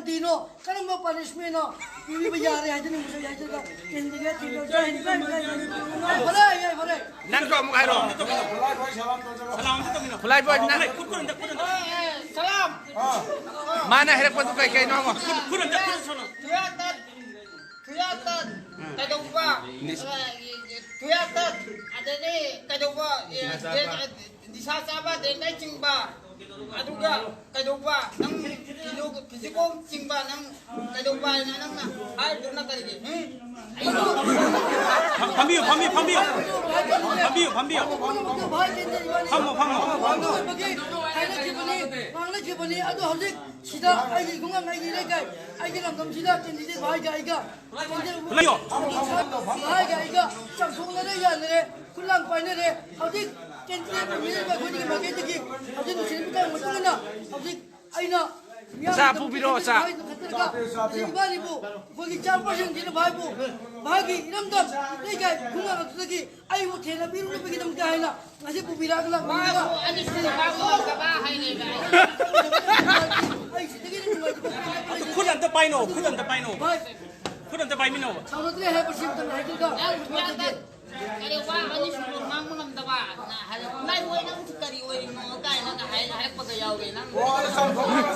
Dino, Kanama punishment, you will be yard, I didn't say I did Nangkom kairo. Fly boy nang. Salam. Mana herap ko kay kay nongo. Tuyatan. Kadugba. Tuyatan. Ada ni kadugba. Di sasaba din na chingba. Aduga kadugba nang kisikong chingba nang kadugba nang na. Ay doon na kaligi. 밤비요. 방나 기분이 아주 헐리 시다 아이 공항 아이 내가 아이 남금 시다 텐디지 바이가 아이가 불러요. 바이가 아이가 참 송나래 야네 굴랑 빠이네 어디 텐디지 미르가 거기 마게지기 어디 무슨부터 못 끊나 어디 아이나 Sa pupiro sa. 이발이고 거기 짬뽕 지는 바이고 바기 이름도 내가 공항 어떻게 아이고 대나 비루는 베기 좀 가이나 아직 부비라글라 Bago ani sila bago ka bahay ni guys. 아이 시대기는 뭐 쿨한테 빠이노. 쿨한테 빠이미노. 저놈들이 해보시면 해줄까 Kaliwa ani sila mamang dawa na halay way nang tukari way mo kay na halak pagayaw rin nang.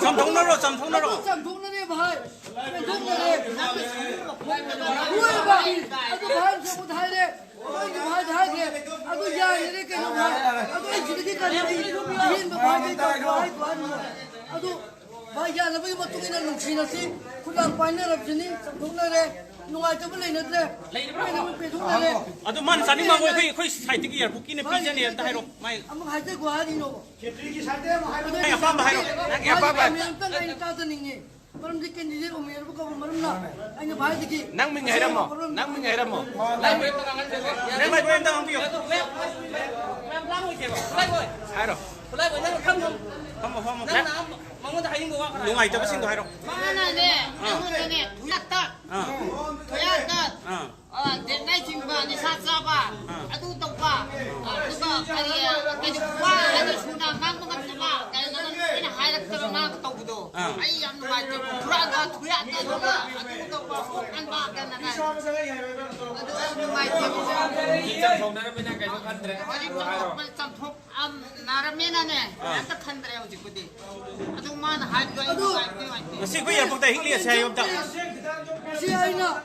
삼통나로. 참 동네에 봐 동네에 뭐야 봐 아주 봐 저거 다 이래 다 이래 아주 야 이렇게 좀 아주 지들이까지 이인 뭐 봐야 아주 봐야 나보기 뭐 뚱이나 눈치나지 굴랑 빠이네랍지니 동네에 농아집을 내는데 왜냐면 배송나래 아주 만 사님 마고 거의 사이트기야. 국기네 비전이 다 해로. 많이 한번 할 때 구하디노 많이 아빠 하이로. Nang apa ba? Ay tataningi. Maram di kan di rumah rupa kau maram na. Ay na bahaya diki. Nang minghiram mo. 내 말 보인다 방비요. Kairo. 농아 이제 무슨 거 하이로. Mana ne? Ano ne? Tuyatan. Tuyatan. Denay chingba ni sasaba. Adu tokba. Adu kaya kadugba ani suna mamang sama. Kaya naman inahalak ka na katawdo. Ay ang numati. Turaga tuyatan na. Adu tokba an ba kana na. Adu numati. Samthok am naramena ne. Anta khandre ujikudi. Adu man halga adu. 시구야 복다 힐리야 사용다. Si ay na.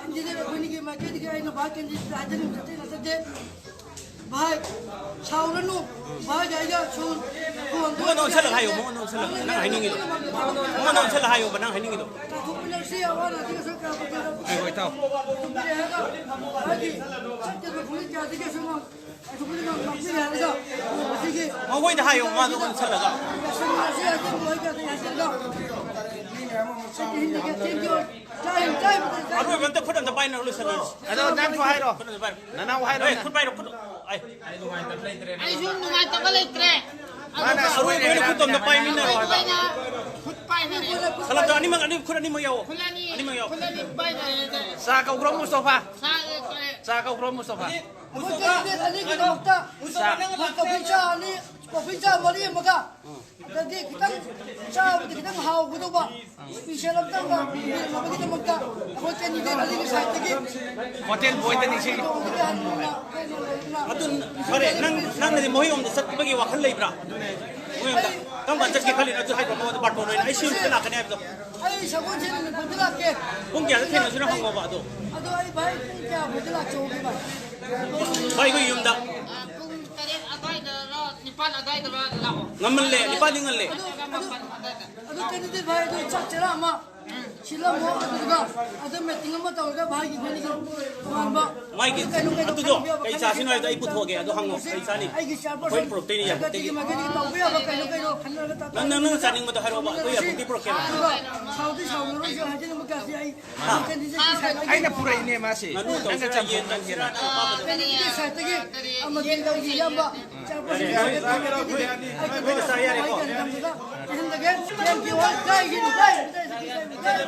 Hindi na bunigi magkita kaya ay na bakit hindi natin yung sasadya. Bahay. Sauran no. Bahay kaya sun. 뭔 온슬 하요. 뭔 온슬. 난 하이닝이도. 뭔 온슬 하요. 난 하이닝이도. Kakupilang siya wala tika sa kapatid. Ay itaw. Kumpili hanga. Lagi. Sakit mo kulit kaya tika sa mga. Ay kumpili ng kumpili hanga. Sige. 뭐고인데 하요. 뭔 온슬가. Siya ito mo kaya tika sa mga. Hindi ka thank you. Time. 아루 멘트 푸른데 빠이나 올리서는. Ano nan fo hairo. 푸른데 빠이. Nanaw hairo. 에 푸르바이로 푸르. 아이. Ay sun numati balitre. Mana 아루 왜 푸른데 너 빠이 민나로 하다. Putpay na rin. 살람도 아니면 쿨 아니면 야오. Kulani. 아니면 야오. Kulani bay na rin. Sa ka ugrom Mustafa. Sa Sa ka ugrom Mustafa. Ani kita magta. Magkapinsa ani. Kapinsa mali maga. Jadi kita haw gudo ba. Special lang tang ba. Mabagi kita magta. Ako kan hindi ali sa tigi. Hotel boy tani si. 아둔 그래 난 모이 없는데 삭박이 와 칼레 입라. 모이 없다. 당관 저기 칼리 아주 하이고 뭐 바토노 아이 쉬운 때 나가네 해도. Ay sabon sila nagpudulake. 공기한테 태는 수는 한거 봐도. Ado ay bay kaya budulake okay ba. 아 이거 이음다. kung karin agay na nipan agay na lako. ngam을래 이빠닝을래. Ado kanito bay do chakchara ma. Sila mo aduga. Ado meeting mo tawag bay gini ko. Ba. 마이기 아두도 kay sasinoi da iputoge ado hango kay sani. Ay gisarpo. Point protein ya Tigi magani tawya ba kayo kanala ta. 나는 사닝 것도 하러 봐. 그야 부디 프로케. Saudi Saudi ro haje mo kasi ay. Kanito Ay na pura ini masih. 나는 또 사이에 난 게라. kanito sa tigi. Ang maganda giyam ba. Charpo siya. 왜 사이야 래고. Thank you all. Guys,